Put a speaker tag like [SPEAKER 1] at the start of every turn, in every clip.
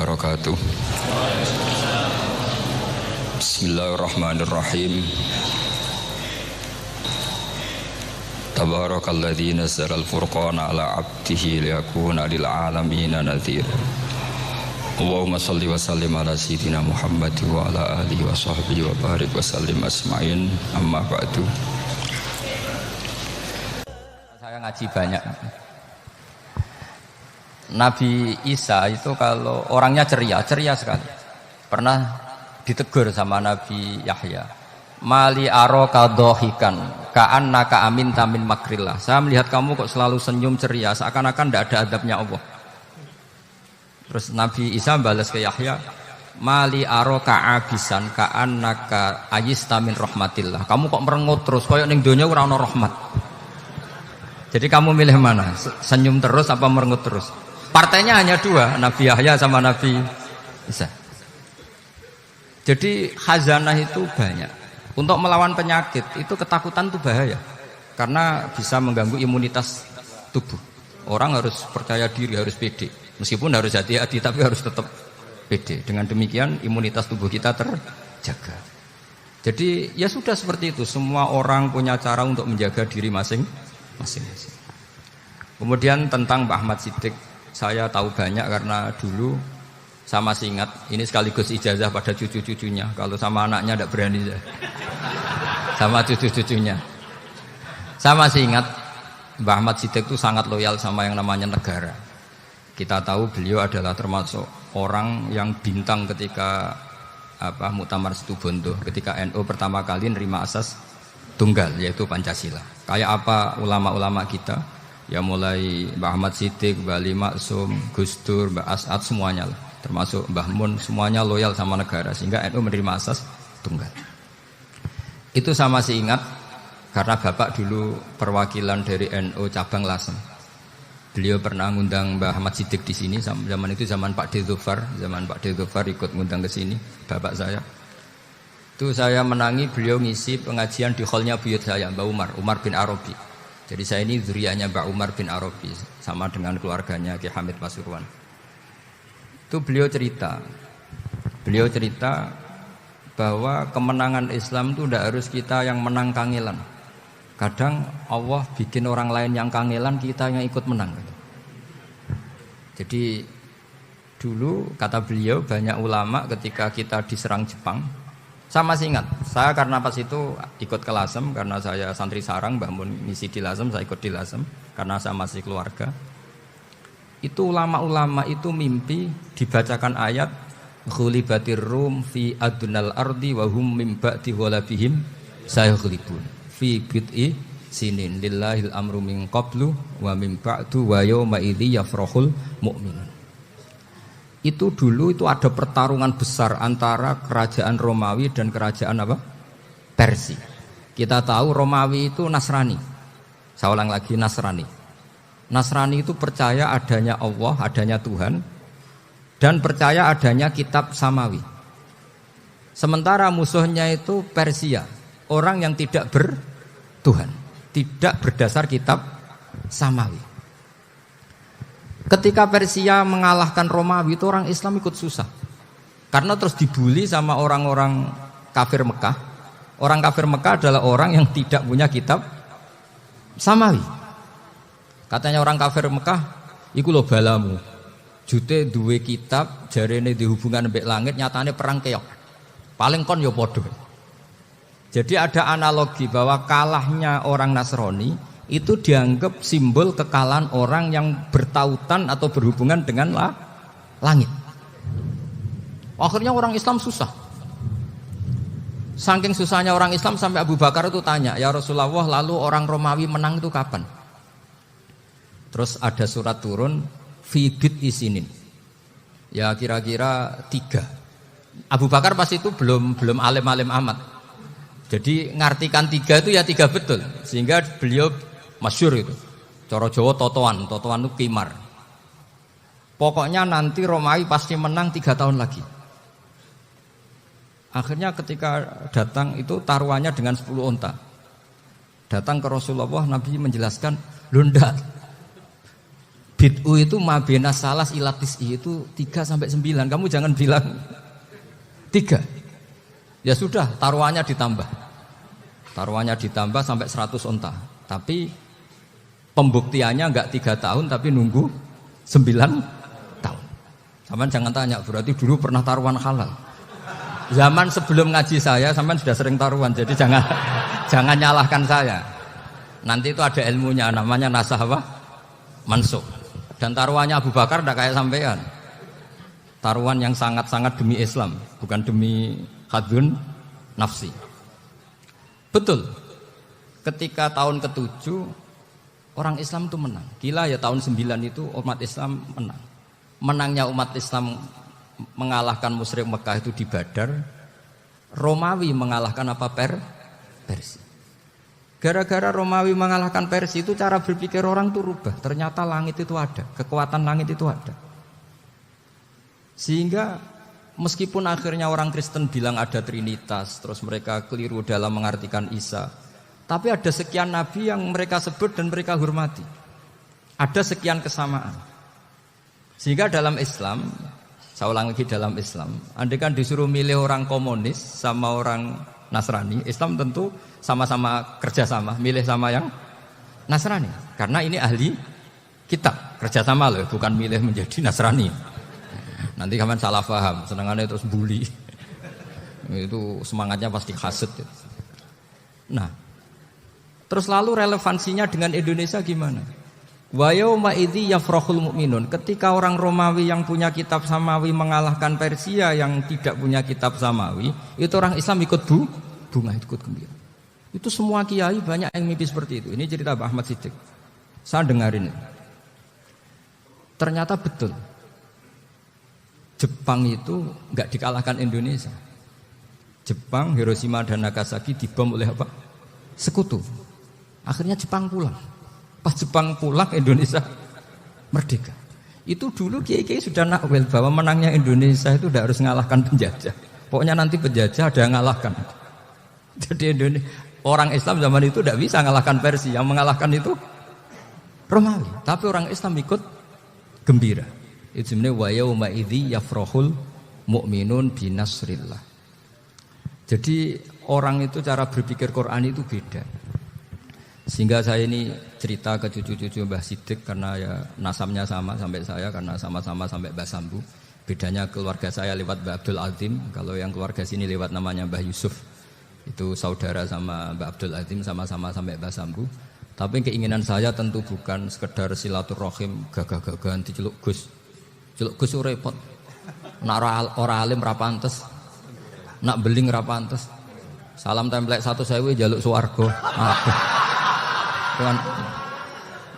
[SPEAKER 1] wabarakatuh. Bismillahirrahmanirrahim. Tabarakalladzi nazzala al-furqana ala 'abdihi liyakuna lil 'alamina nadhira. Allahumma shalli wa sallim ala sayyidina Muhammad wa ala alihi wa sahbihi wa barik wa sallim asma'in. Amma ba'du.
[SPEAKER 2] Saya ngaji banyak. Nabi Isa itu kalau orangnya ceria sekali. Pernah ditegur sama Nabi Yahya. Mali aroka dohikan, ka'annaka aminta min makrillah. Saya melihat kamu kok selalu senyum ceria, seakan-akan tidak ada adabnya Allah. Terus Nabi Isa balas ke Yahya, Mali aroka abisan, ka'annaka ayista min rahmatillah. Kamu kok merengut terus, koyok ning donya ora ana rahmat. Jadi kamu milih mana? Senyum terus apa merengut terus? Partainya hanya dua, Nabi Yahya sama Nabi Isa. Jadi khazanah itu banyak. Untuk melawan penyakit itu ketakutan itu bahaya, karena bisa mengganggu imunitas tubuh. Orang harus percaya diri, harus pede. Meskipun harus hati-hati, tapi harus tetap pede. Dengan demikian imunitas tubuh kita terjaga. Jadi ya sudah seperti itu. Semua orang punya cara untuk menjaga diri masing-masing. Kemudian tentang Mbah Ahmad Siddiq, saya tahu banyak karena dulu saya masih ingat, ini sekaligus ijazah pada cucu-cucunya. Kalau sama anaknya tidak berani saya. Sama cucu-cucunya. Saya masih ingat Mbah Ahmad Siddiq itu sangat loyal sama yang namanya negara. Kita tahu beliau adalah termasuk orang yang bintang ketika Muktamar Situbondo, ketika NU pertama kali nerima asas tunggal, yaitu Pancasila. Kayak apa ulama-ulama kita, ya mulai Mbah Ahmad Siddiq, Mbah Ali Maksum, Gus Dur, Mbah As'ad, semuanya lah, termasuk Mbah Mun, semuanya loyal sama negara, sehingga NU menerima asas tunggal. Itu saya masih ingat karena Bapak dulu perwakilan dari NU cabang Lasem. Beliau pernah ngundang Mbah Ahmad Siddiq di sini, zaman itu zaman Pak Dzufar ikut ngundang ke sini, bapak saya. Itu saya menangi beliau ngisi pengajian di hallnya buyut saya, Mbah Umar bin Arabi. Jadi saya ini zuriyahnya Mbah Umar bin Arabi, sama dengan keluarganya Ki Hamid Pasuruan. Itu beliau cerita bahwa kemenangan Islam itu tidak harus kita yang menang kangelan. Kadang Allah bikin orang lain yang kangelan, kita yang ikut menang. Jadi dulu kata beliau, banyak ulama ketika kita diserang Jepang, saya masih ingat, saya karena pas itu ikut ke Lasem, karena saya santri sarang, Mbah Mun misi di Lasem, saya ikut di Lasem karena saya masih keluarga. Itu ulama-ulama itu mimpi dibacakan ayat ghulibatir rum fi adnal ardi wa hum min ba'di ghalabihim sayaghlibun fi bid'i sinin lillahil amru min qablu wa min ba'du wa yawma idzi yafrahul mu'minun. Itu dulu itu ada pertarungan besar antara kerajaan Romawi dan kerajaan Persia. Kita tahu Romawi itu Nasrani. Saya ulang lagi, Nasrani. Nasrani itu percaya adanya Allah, adanya Tuhan, dan percaya adanya kitab samawi. Sementara musuhnya itu Persia, orang yang tidak bertuhan, tidak berdasar kitab samawi. Ketika Persia mengalahkan Romawi, itu orang Islam ikut susah, karena terus dibully sama orang-orang kafir Mekah. Orang kafir Mekah adalah orang yang tidak punya kitab samawi. Katanya orang kafir Mekah, iku lho balamu. Jute duwe kitab, jarene di hubungan mbek langit, nyatane perang keok. Paling kon ya padha. Jadi ada analogi bahwa kalahnya orang Nasrani itu dianggap simbol kekalahan orang yang bertautan atau berhubungan dengan langit. Akhirnya orang Islam susah. Saking susahnya orang Islam sampai Abu Bakar itu tanya, ya Rasulullah, lalu orang Romawi menang itu kapan? Terus ada surat turun, Fibit isinin, ya kira-kira 3. Abu Bakar pas itu belum alim-alim amat. Jadi ngartikan 3 itu ya 3 betul, sehingga beliau masyhur itu. Cara Jawa totoan itu kimar. Pokoknya nanti Romawi pasti menang 3 tahun lagi. Akhirnya ketika datang itu taruhannya dengan 10 unta. Datang ke Rasulullah, Nabi menjelaskan, "Lho ndak. Bid'u itu mabena salas ilatis itu 3 sampai 9. Kamu jangan bilang 3. Ya sudah, taruhannya ditambah. Taruhannya ditambah sampai 100 onta. Tapi pembuktiannya enggak 3 tahun tapi nunggu 9 tahun. Sampean jangan tanya, berarti dulu pernah taruhan halal. Zaman sebelum ngaji saya, sampean sudah sering taruhan. Jadi jangan nyalahkan saya. Nanti itu ada ilmunya, namanya nasah apa? Mansukh. Dan taruhannya Abu Bakar tidak kayak sampean. Taruhan yang sangat-sangat demi Islam, bukan demi hadun nafsi. Betul. Ketika tahun ke-7 orang Islam itu menang. Gila ya, tahun 9 itu umat Islam menang. Menangnya umat Islam mengalahkan musyrik Mekah itu di Badar. Romawi mengalahkan apa? Persia. Gara-gara Romawi mengalahkan Persia itu cara berpikir orang itu rubah. Ternyata langit itu ada, kekuatan langit itu ada. Sehingga meskipun akhirnya orang Kristen bilang ada Trinitas, terus mereka keliru dalam mengartikan Isa, tapi ada sekian nabi yang mereka sebut dan mereka hormati. Ada sekian kesamaan. Sehingga dalam Islam, saya ulang lagi, dalam Islam, andai kan disuruh milih orang komunis sama orang Nasrani, Islam tentu sama-sama kerjasama, milih sama yang Nasrani, karena ini ahli kitab, kerjasama loh, bukan milih menjadi Nasrani. Nanti kalian salah paham, senangannya terus bully, itu semangatnya pasti hasad. Nah, terus lalu relevansinya dengan Indonesia gimana? Wa yauma idzi yafrahul mu'minun, ketika orang Romawi yang punya kitab samawi mengalahkan Persia yang tidak punya kitab samawi, itu orang Islam ikut bunga, ikut gembira. Itu semua kiai banyak yang mimpi seperti itu. Ini cerita Pak Ahmad Siddiq. Saya dengarin. Ternyata betul. Jepang itu enggak dikalahkan Indonesia. Jepang, Hiroshima dan Nagasaki dibom oleh apa? Sekutu. Akhirnya Jepang pulang. Pas Jepang pulang, Indonesia merdeka. Itu dulu kiai-kiai sudah nakwil bahwa menangnya Indonesia itu tidak harus mengalahkan penjajah. Pokoknya nanti penjajah ada yang mengalahkan. Jadi Indonesia, orang Islam zaman itu tidak bisa mengalahkan Persia, yang mengalahkan itu Romawi. Tapi orang Islam ikut gembira. Itu sebenarnya wa yauma idzi yafrahul mu'minun binasrillah. Jadi orang itu cara berpikir Quran itu beda. Sehingga saya ini cerita ke cucu-cucu Mbah Siddiq karena ya nasabnya sama sampai saya, karena sama-sama sampai Mbah Sambu. Bedanya keluarga saya lewat Mbah Abdul Azim, kalau yang keluarga sini lewat namanya Mbah Yusuf. Itu saudara sama Mbah Abdul Azim, sama-sama sampai Mbah Sambu. Tapi keinginan saya tentu bukan sekedar silaturahim gagah-gagahan diceluk Gus. Celuk Gus repot. Nak ora alim ra pantes. Nak beling ra pantes. Salam template 1.000 jaluk swarga. Aduh. Tuhan,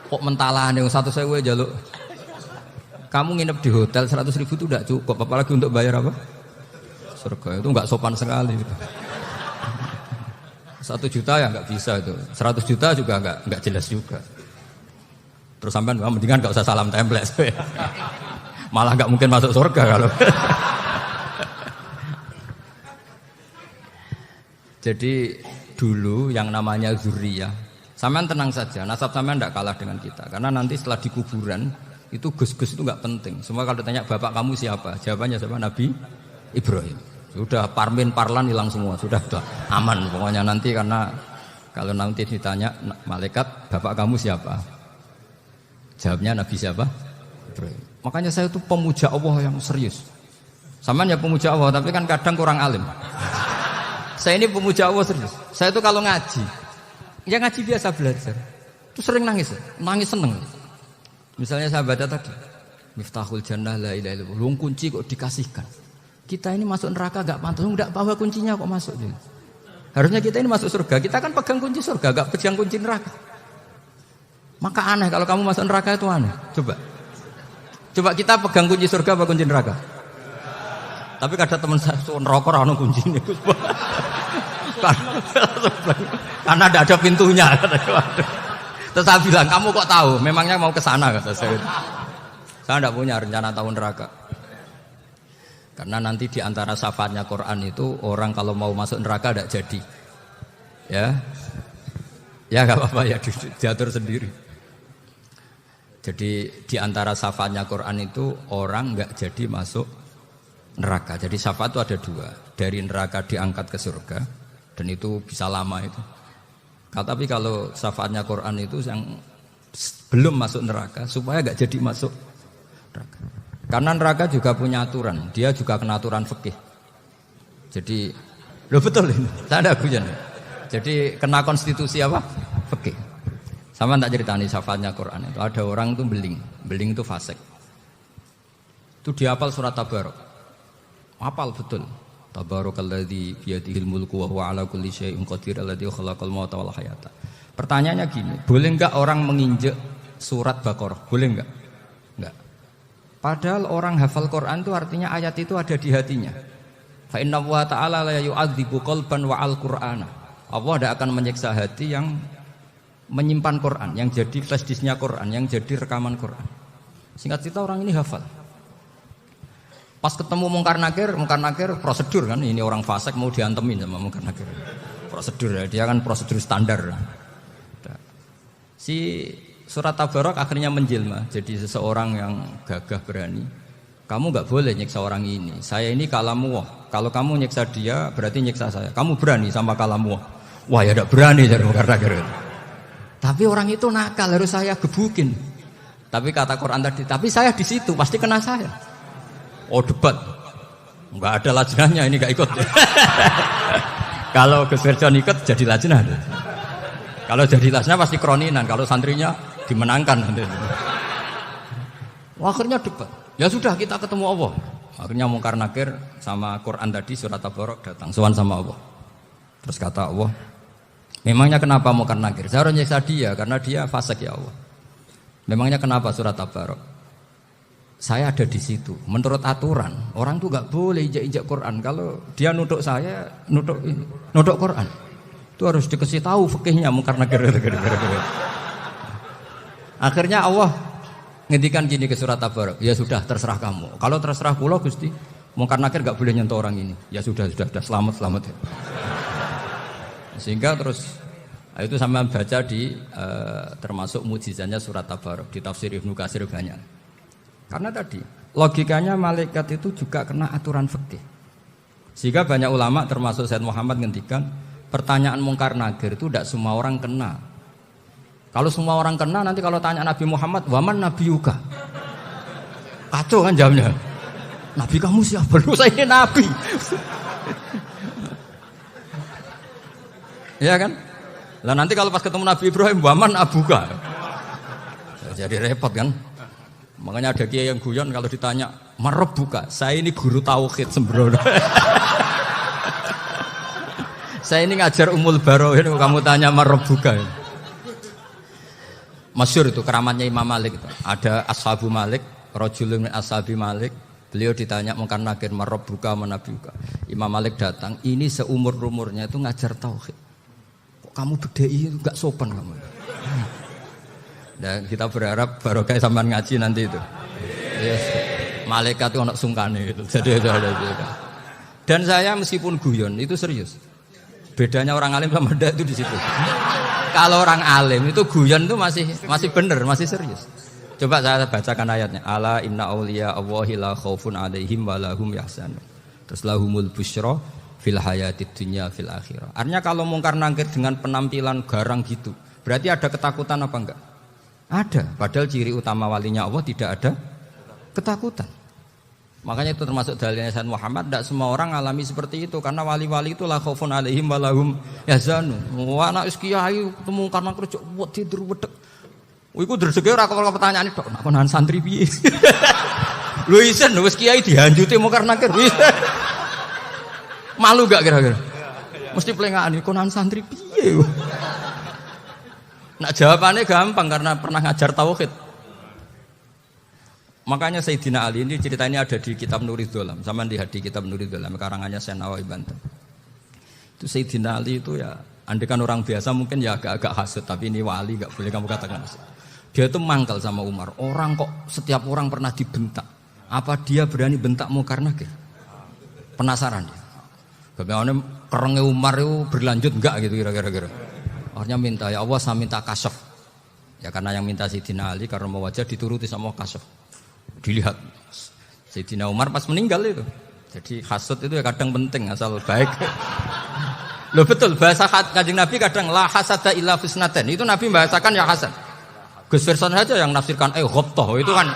[SPEAKER 2] kok mentalane 1.000 jaluk. Kamu nginep di hotel 100.000 itu tidak cukup, apalagi untuk bayar apa? Surga. Itu enggak sopan sekali gitu. 1 juta ya enggak bisa itu. 100 juta juga enggak jelas juga. Terus sampean mendingan enggak usah salam template. Malah enggak mungkin masuk surga kalau. Jadi dulu yang namanya zuriyah, sampean tenang saja, nasab sampean tidak kalah dengan kita. Karena nanti setelah di kuburan itu gus-gus itu nggak penting. Semua kalau ditanya bapak kamu siapa, jawabannya siapa? Nabi Ibrahim. Sudah parmin parlan hilang semua, sudah aman pokoknya nanti. Karena kalau nanti ditanya malaikat bapak kamu siapa, jawabnya Nabi siapa? Ibrahim. Makanya saya itu pemuja Allah yang serius. Sampean ya pemuja Allah, tapi kan kadang kurang alim. Saya ini pemuja Allah serius. Saya itu kalau ngaji, ya ngaji biasa belajar, itu sering nangis seneng. Misalnya saya baca tadi, Miftahul Jannah la ilaha illallah, luang kunci kok dikasihkan. Kita ini masuk neraka gak pantas, enggak bawa kuncinya kok masuk. Harusnya kita ini masuk surga, kita kan pegang kunci surga, gak pegang kunci neraka. Maka aneh kalau kamu masuk neraka itu aneh. Coba kita pegang kunci surga apa kunci neraka? Tapi kadang teman saya neraka ora ono kuncine. Karena tidak ada pintunya. Terus saya bilang, kamu kok tahu? Memangnya mau ke sana kata saya. Saya tidak punya rencana tahu neraka. Karena nanti di antara syafaatnya Quran itu orang kalau mau masuk neraka tidak jadi. Ya, nggak apa-apa ya diatur sendiri. Jadi di antara syafaatnya Quran itu orang nggak jadi masuk neraka. Jadi syafaat itu ada dua, dari neraka diangkat ke surga dan itu bisa lama itu. Tapi kalau syafaatnya Quran itu yang belum masuk neraka supaya nggak jadi masuk neraka. Karena neraka juga punya aturan, dia juga kena aturan fikih. Jadi, loh betul ini, tak ada hujan. Jadi kena konstitusi apa? Fikih. Sama tak ceritani syafaatnya Quran itu ada orang itu beling itu fasik. Itu dihafal surat Tabarok. Hafal betul. Tabarakalladzi biyadihil mulku wa huwa ala kulli syai'in qadir alladzi khalaqal mauta wal hayata. Pertanyaannya gini, boleh enggak orang menginjek surat Baqarah? Boleh enggak? Enggak. Padahal orang hafal Quran itu artinya ayat itu ada di hatinya. Fa inna wa ta'ala la yu'adzibu qalban wa al-Qur'ana. Allah tidak akan menyiksa hati yang menyimpan Quran, yang jadi flash disknya Quran, yang jadi rekaman Quran. Singkat cerita orang ini hafal. Pas ketemu Mungkar Nakir prosedur kan, ini orang fasik mau diantemin sama Mungkar Nakir. Prosedur ya, dia kan prosedur standar. Si surat Tabarok akhirnya menjelma jadi seseorang yang gagah berani. Kamu nggak boleh nyiksa orang ini. Saya ini kalamullah. Kalau kamu nyiksa dia berarti nyiksa saya. Kamu berani sama kalamullah. Wah ya tidak berani jadi Mungkar Nakir. Tapi orang itu nakal, harus saya gebukin. Tapi kata Quran tadi, tapi saya di situ pasti kena saya. Oh debat, nggak ada lajnahnya, ini nggak ikut. Kalau Gus Wirjon ikut jadi lajnah. Kalau jadi lajnah pasti kroninan, kalau santrinya dimenangkan. Akhirnya debat. Ya sudah kita ketemu Allah. Akhirnya Mungkar Nakir sama Quran tadi surat Tabarok datang, sowan sama Allah. Terus kata Allah, memangnya kenapa Mungkar Nakir? Saya harus nyiksa dia karena dia fasik ya Allah. Memangnya kenapa surat Tabarok? Saya ada di situ. Menurut aturan orang tuh nggak boleh injak-injak Quran. Kalau dia nutuk saya, nutuk Quran, itu harus dikasih tahu fikihnya Mungkar Nakir. Akhirnya Allah ngendikan gini ke surat Tabarok. Ya sudah terserah kamu. Kalau terserah pulau Gusti, Mungkar Nakir nggak boleh nyentuh orang ini. Ya sudah selamat. Sehingga terus itu sama baca di termasuk mujizatnya surat Tabarok di tafsir Ibnu Katsir banyak. Karena tadi logikanya malaikat itu juga kena aturan fikih. Sehingga banyak ulama termasuk Said Muhammad ngendikan pertanyaan Mungkar Nakir itu tidak semua orang kena. Kalau semua orang kena nanti kalau tanya Nabi Muhammad, waman nabiyuka? Kacau kan jawabnya. Nabi kamu siapa? Lu saya ini nabi. Ya kan? Lah nanti kalau pas ketemu Nabi Ibrahim, waman abuka? Jadi repot kan? Makanya ada kiai yang guyon kalau ditanya, "Marabbuka?" Saya ini guru tauhid sembrono. Saya ini ngajar Ummul Baroin, kamu tanya Marabbuka. Masyhur itu keramatnya Imam Malik itu. Ada Ashabu Malik, rajulun min ashabi Malik. Beliau ditanya Mungkar Nakir, "Marabbuka manabiuka?" Imam Malik datang, ini seumur-umurnya itu ngajar tauhid. Kok kamu bedai itu enggak sopan kamu. Dan kita berharap barokah sampean ngaji nanti itu. Yes. Malaikat itu anak sungkane itu. Jadi itu ada juga. Dan saya meskipun guyon itu serius. Bedanya orang alim sama ndak itu di situ. Kalau orang alim itu guyon itu masih benar, masih serius. Coba saya bacakan ayatnya. Ala inna auliya Allahi la khaufun alaihim wa lahum yahzanun. Terus lahumul busyra fil hayatid dunya fil akhirah. Artinya kalau Mungkar Nakir dengan penampilan garang gitu, berarti ada ketakutan apa enggak? Ada, padahal ciri utama walinya Allah tidak ada ketakutan. Makanya itu termasuk dalilnya Sayyid Muhammad, tidak semua orang alami seperti itu karena wali-wali itu la khaufun alaihim wa lahum yahzanun. Wah anak kiai ketemu karena kerja tidur wedek. Iku rezeki ora kok pertanyaan itu, nak konan santri piye? Lho isen wis kiai dihanjuti Mungkar Nakir. Malu gak kira-kira? Mesti pelengahan konan santri piye? Nah jawabannya gampang karena pernah ngajar tauhid. Makanya Sayyidina Ali ini cerita ini ada di kitab Nurul Dholam. Sama di kitab Nurul Dholam karangannya Syekh Nawawi Banten. Itu Sayyidina Ali itu ya, andekan orang biasa mungkin ya agak-agak hasut, tapi ini wali gak boleh kamu katakan hasut. Dia itu mangkal sama Umar. Orang kok setiap orang pernah dibentak. Apa dia berani bentak Mungkar Nakir? Penasaran dia. Bagaimana kerengnya Umar itu berlanjut enggak gitu kira-kira. Akhirnya minta, ya Allah saya minta kasyaf. Ya karena yang minta Sayyidina Ali karena mau wajah dituruti sama kasuf. Dilihat Sayyidina Umar pas meninggal itu. Jadi hasud itu ya kadang penting asal baik. Loh betul bahasa Kanjeng Nabi kadang la hasada illa fisnaten. Itu Nabi membahasakan ya hasad. Gus Verson saja yang nafsirkan ghabthah itu kan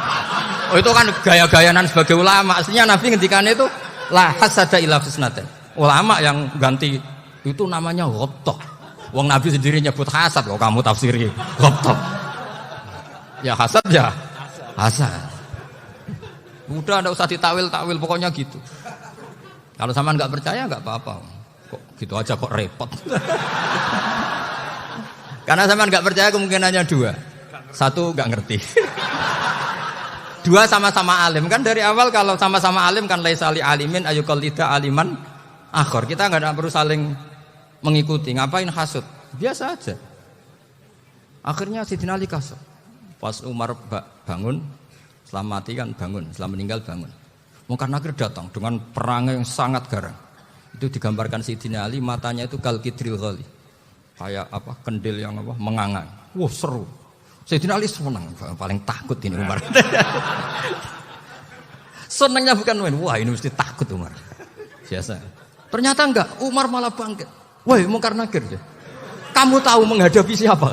[SPEAKER 2] gaya-gayanan sebagai ulama. Aslinya Nabi ngendikane itu la hasada illa fisnaten. Ulama yang ganti itu namanya ghabthah. Wong Nabi sendiri nyebut hasad kok kamu tafsiri ghabthah. Ya hasad ya hasad. Udah enggak usah ditakwil-takwil pokoknya gitu. Kalau sama nggak percaya nggak apa-apa. Kok gitu aja kok repot. Karena sama nggak percaya kemungkinannya dua. Satu nggak ngerti. Dua sama-sama alim kan dari awal kalau sama-sama alim kan laisa li alimin ayuqallida aliman akhor. Kita nggak perlu saling mengikuti. Ngapain hasud? Biasa aja. Akhirnya Sayyidina Ali kasut. Pas Umar bangun, setelah mati kan bangun, setelah meninggal bangun. Munkar Nakir datang dengan perang yang sangat garang. Itu digambarkan Sayyidina Ali matanya itu kal kidril ghali. Kayak apa? Kendil yang apa? Mengangan. Wah, seru. Sayyidina Ali senang, paling takut ini Umar. Senangnya bukan main. Wah, ini mesti takut Umar. Biasa. Ternyata enggak, Umar malah bangkit. Woi, Munkar Nakir. Kamu tahu menghadapi siapa?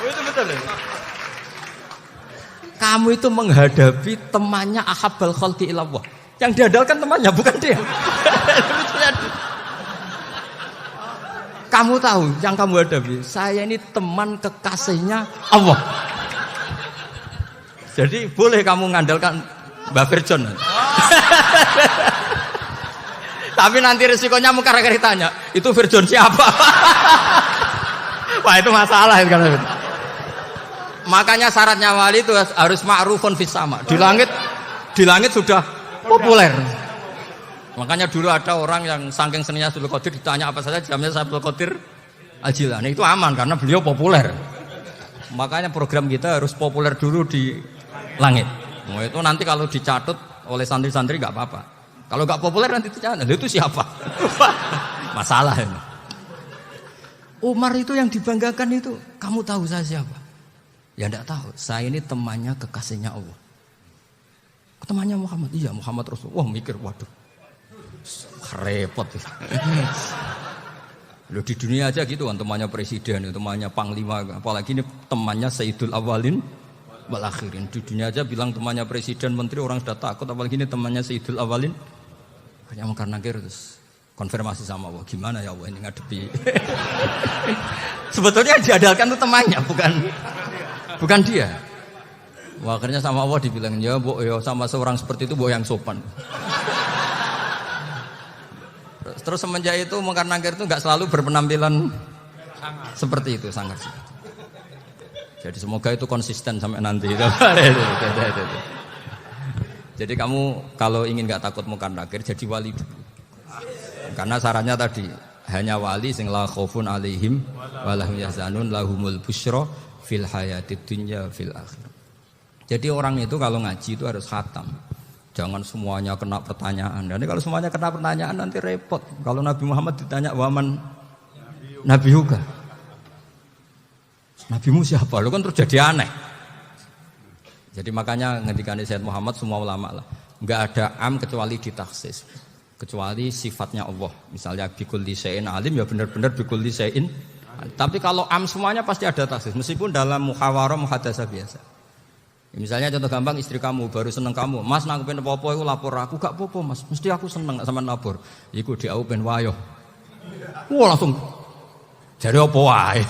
[SPEAKER 2] Itu betul ya? Kamu itu menghadapi temannya ahabbal khalqi ilallah. Yang diandalkan temannya bukan dia. Kamu tahu yang kamu hadapi, saya ini teman kekasihnya Allah. Jadi boleh kamu mengandalkan Mbak Firjon. Tapi nanti resikonya Munkar Nakir ditanya, itu Firjon siapa? Wah itu masalah itu kan. Makanya syaratnya wali itu harus ma'rufun fis sama. Di langit sudah populer. Makanya dulu ada orang yang saking seninya Abdul Qadir ditanya apa saja jamnya Abdul Qadir Al-Jilani itu aman karena beliau populer. Makanya program kita harus populer dulu di langit. Nah, itu nanti kalau dicatut oleh santri-santri nggak apa-apa. Kalau nggak populer nanti dicatat, itu siapa? Masalah ini. Umar itu yang dibanggakan itu, kamu tahu saya siapa? Ya enggak tahu, saya ini temannya kekasihnya Allah. Temannya Muhammad, iya Muhammad Rasul. Wah mikir, waduh, repot. Loh di dunia aja gitu kan, temannya presiden, temannya panglima, apalagi ini temannya Sayyidul Awalin wal Akhirin. Di dunia aja bilang temannya presiden, menteri orang sudah takut, apalagi ini temannya Sayyidul Awalin. Hanya Munkar Nakir terus konfirmasi sama Allah, gimana ya Allah ini ngadepi. Sebetulnya diandalkan itu temannya, bukan dia. Wah, akhirnya sama Allah dibilang, ya bu, ya sama seorang seperti itu bu yang sopan. Terus semenjak itu Munkar Nakir itu nggak selalu berpenampilan seperti itu, sangat sih. Jadi semoga itu konsisten sampai nanti. Jadi kamu kalau ingin nggak takut Munkar Nakir, jadi wali dulu. Karena syaratnya tadi hanya wali sing la khaufun alaihim walahum yahzanun lahumul busyra fil hayatid dunya fil akhirah. Jadi orang itu kalau ngaji itu harus khatam. Jangan semuanya kena pertanyaan. Nanti kalau semuanya kena pertanyaan nanti repot. Kalau Nabi Muhammad ditanya waman Nabi juga. Nabimu siapa? Lu kan terus jadi aneh. Jadi makanya ngendikane Sayyid Muhammad semua ulama lah. Enggak ada am kecuali ditaksis. Kecuali sifatnya Allah. Misalnya bikulli syai'in alim ya benar-benar bikulli syai'in. Tapi kalau am semuanya pasti ada taksis. Meskipun dalam muhawarah muhadasah biasa. Ya, misalnya contoh gampang istri kamu baru seneng kamu. Mas nak pengen apa-apa itu lapor aku gak apa-apa mas. Mesti aku seneng sama lapor. Iku di aku pengen wayo. Wah langsung. Jadi apa wae.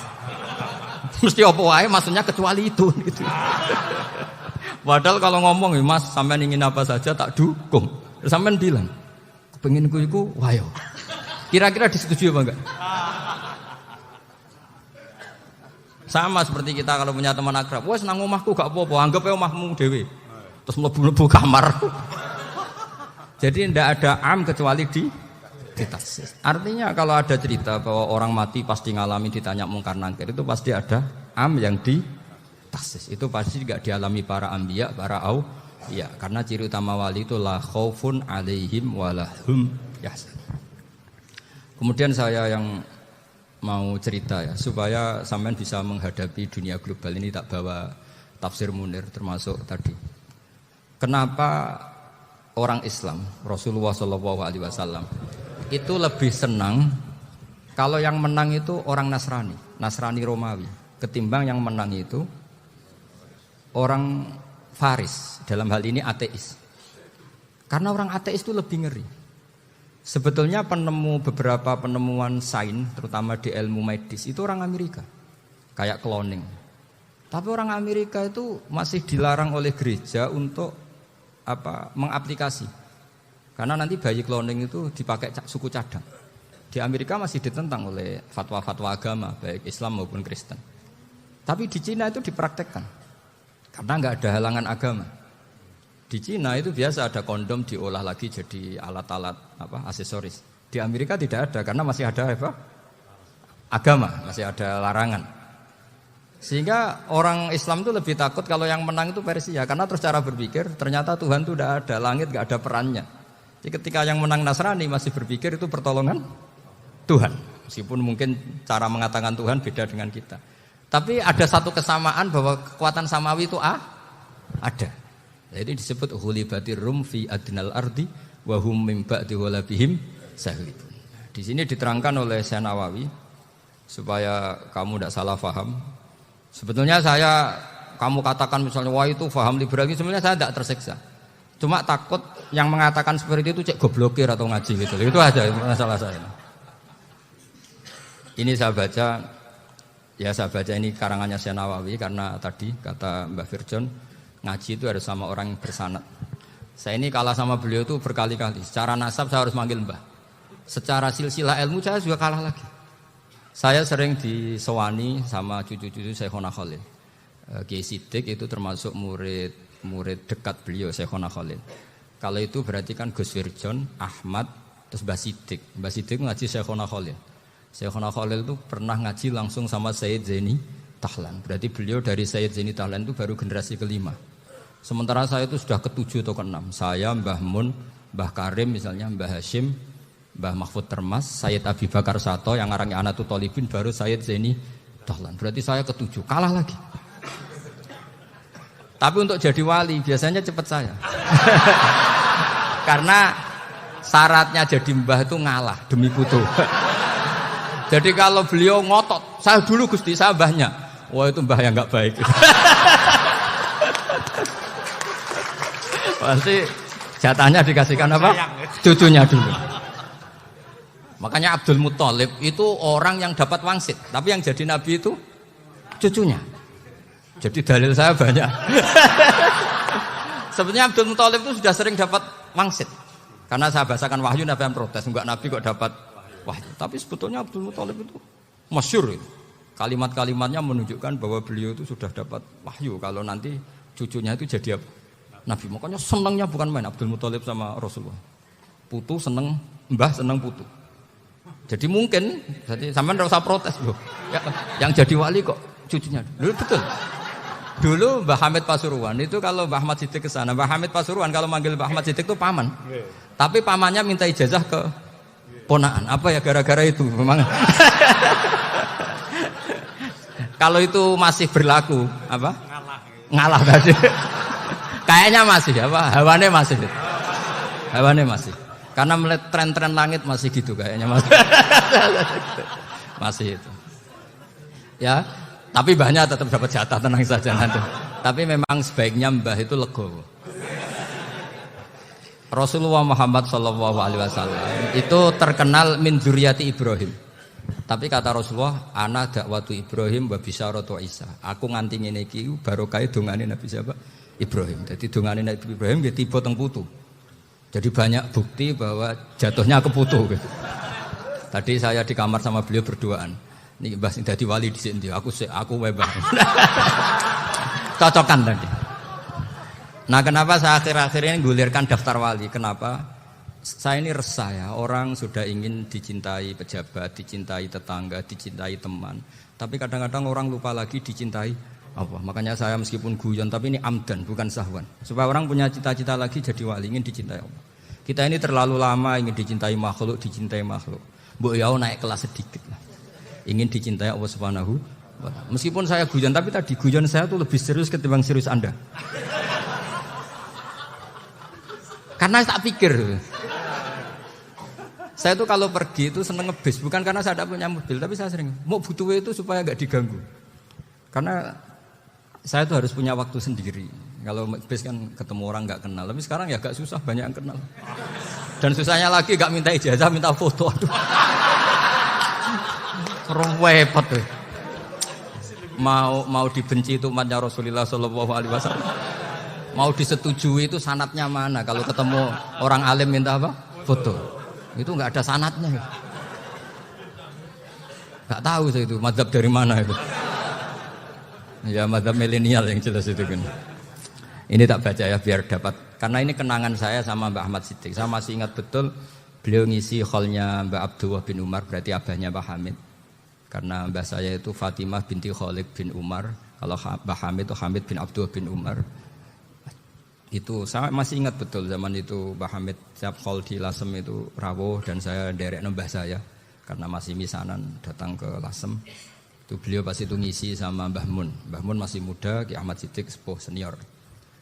[SPEAKER 2] Mesti apa wae maksudnya kecuali itu. Gitu. Padahal kalau ngomong mas sampean ingin apa saja tak dukung. Sampean bilang. Pengen ku wayo. Kira-kira disetujui apa enggak? Sama seperti kita kalau punya teman akrab, wes nang omahku gak apa-apa, anggap ae omahmu dhewe. Terus mlebu-mlebu kamar. Jadi ndak ada am kecuali di ditaksis. Artinya kalau ada cerita bahwa orang mati pasti ngalami ditanya Munkar Nakir itu pasti ada am yang ditaksis. Itu pasti enggak dialami para anbiya, para ya, karena ciri utama wali itu la khaufun alaihim walahum yahzanun. Kemudian saya yang mau cerita ya supaya sampean bisa menghadapi dunia global ini, tak bawa tafsir Munir termasuk tadi. Kenapa orang Islam Rasulullah SAW itu lebih senang kalau yang menang itu orang Nasrani Romawi ketimbang yang menang itu orang Faris, dalam hal ini ateis. Karena orang ateis itu lebih ngeri. Sebetulnya beberapa penemuan sains, terutama di ilmu medis, itu orang Amerika. Kayak cloning. Tapi orang Amerika itu masih dilarang oleh gereja untuk mengaplikasi. Karena nanti bayi cloning itu dipakai suku cadang. Di Amerika masih ditentang oleh fatwa-fatwa agama, baik Islam maupun Kristen. Tapi di Cina itu dipraktekkan. Karena nggak ada halangan agama. Di Cina itu biasa ada kondom diolah lagi jadi alat-alat aksesoris. Di Amerika tidak ada karena masih ada agama, masih ada larangan. Sehingga orang Islam itu lebih takut kalau yang menang itu Persia, karena terus cara berpikir ternyata Tuhan itu tidak ada, langit nggak ada perannya. Jadi ketika yang menang Nasrani masih berpikir itu pertolongan Tuhan, meskipun mungkin cara mengatakan Tuhan beda dengan kita. Tapi ada satu kesamaan bahwa kekuatan samawi itu ada. Jadi disebut hulibatir rum fi adnal ardi wa hum min ba'di ghalabihim sahlibun. Di sini diterangkan oleh Syekh Nawawi supaya kamu tidak salah paham. Sebetulnya kamu katakan misalnya wah itu paham liberal, sebenarnya saya tidak tersiksa. Cuma takut yang mengatakan seperti itu cek goblokir atau ngaji gitu. Itu aja masalah saya. Ini saya baca ini karangannya Syekh Nawawi karena tadi kata Mbah Firjon ngaji itu harus sama orang yang bersanad. Saya ini kalah sama beliau itu berkali-kali. Secara nasab saya harus manggil Mbah. Secara silsilah ilmu saya juga kalah lagi. Saya sering disewani sama cucu-cucu Syekhona Khalil. Kiai Siddiq itu termasuk murid dekat beliau Syekhona Khalil. Kalau itu berarti kan Gus Firjon, Ahmad, terus Mbah Siddiq. Mbah Siddiq ngaji Syekhona Khalil. Syekhona Khalil itu pernah ngaji langsung sama Sayyid Zaini Tahlan. Berarti beliau dari Sayyid Zaini Tahlan itu baru generasi kelima. Sementara saya itu sudah ke-7 atau ke-6. Saya, Mbah Mun, Mbah Karim misalnya, Mbah Hashim, Mbah Mahfud Termas, Sayyid Abi Bakar Sato yang arangnya Anatul Talibin, baru Sayyid Zaini Tahlan. Berarti saya ke-7, kalah lagi. Tapi untuk jadi wali biasanya cepat saya. Karena syaratnya jadi mbah itu ngalah demi putu. Jadi kalau beliau ngotot, saya dulu Gusti, saya mbahnya. Wah itu mbah yang enggak baik. Pasti jatahnya dikasihkan apa? Cucunya dulu. Makanya Abdul Muthalib itu orang yang dapat wangsit, tapi yang jadi nabi itu cucunya. Jadi dalil saya banyak. Sebenarnya Abdul Muthalib itu sudah sering dapat wangsit. Karena saya bahasakan wahyu, Nabi yang protes, enggak nabi kok dapat wahyu. Tapi sebetulnya Abdul Muthalib itu masyhur itu. Kalimat-kalimatnya menunjukkan bahwa beliau itu sudah dapat wahyu kalau nanti cucunya itu jadi apa? Nabi. Makanya senangnya bukan main Abdul Muthalib sama Rasulullah. Putu seneng, mbah seneng putu. Jadi mungkin, jadi sampean enggak usah protes loh. Ya, yang jadi wali kok cucunya. Dulu betul. Dulu Mbah Hamid Pasuruan itu kalau Mbah Ahmad Siddiq ke sana, Mbah Hamid Pasuruan kalau manggil Mbah Ahmad Siddiq itu paman. Tapi pamannya minta ijazah ke ponaan. Apa ya gara-gara itu memang. Kalau itu masih berlaku, apa? Ngalah tadi. Kayaknya masih, apa? Hawane masih. Hawane masih. Karena melihat tren-tren langit masih gitu kayaknya masih. Masih itu. Ya, tapi mbahnya tetap dapat jatah, tenang saja nanti. Tapi memang sebaiknya mbah itu legowo. Rasulullah Muhammad SAW itu terkenal min dzurriyyati Ibrahim. Tapi kata Rasulullah, ana dakwatu Ibrahim wa bisyaratu Isa. Aku nganti ngene iki barokah dongane Nabi siapa? Ibrahim. Jadi dongane Nabi Ibrahim nggih tiba teng putu. Jadi banyak bukti bahwa jatuhnya ke putu gitu. Tadi saya di kamar sama beliau berduaan. Nih Mbah sing dadi wali di sini, aku wae Mbah. Cocokan tadi. Nah, kenapa saya akhir-akhir ini gulirkan daftar wali? Kenapa? Saya ini resah ya, orang sudah ingin dicintai pejabat, dicintai tetangga, dicintai teman. Tapi kadang-kadang orang lupa lagi dicintai apa. Makanya saya meskipun guyon, tapi ini amdan, bukan sahwan. Supaya orang punya cita-cita lagi jadi wali, ingin dicintai Allah. Kita ini terlalu lama ingin dicintai makhluk, dicintai makhluk. Mbok ya naik kelas sedikit lah. ingin dicintai Allah Subhanahu wa ta'ala. Meskipun saya guyon, tapi tadi guyon saya tuh lebih serius ketimbang serius Anda. Karena tak pikir. Saya tuh kalau pergi itu seneng ngebis, bukan karena saya tidak punya mobil, tapi saya sering mau butuh itu supaya nggak diganggu. Karena saya tuh harus punya waktu sendiri. Kalau bis kan ketemu orang nggak kenal, tapi sekarang ya agak susah, banyak yang kenal. Dan susahnya lagi nggak minta ijazah, minta foto. Aduh, repot tuh. Mau dibenci itu umatnya Rasulullah Shallallahu Alaihi Wasallam. Mau disetujui itu sanatnya mana? Kalau ketemu orang alim minta apa? Foto. Itu nggak ada sanatnya. Nggak tahu saya itu mazhab dari mana itu. Ya mazhab milenial yang jelas itu kan. Ini tak baca ya biar dapat. Karena ini kenangan saya sama Mbak Ahmad Siddiq. Saya masih ingat betul beliau ngisi kholnya Mbak Abdullah bin Umar, berarti abahnya Mbak Hamid. Karena mbah saya itu Fatimah binti Khalid bin Umar. Kalau Mbak Hamid itu Hamid bin Abdullah bin Umar. Itu saya masih ingat betul zaman itu Mbah Hamid siap khol di Lasem itu rawuh dan saya derek nembah saya karena masih misanan datang ke Lasem. Itu beliau pas itu ngisi sama Mbah Mun. Mbah Mun masih muda, Ki Ahmad Siddiq sepuh senior.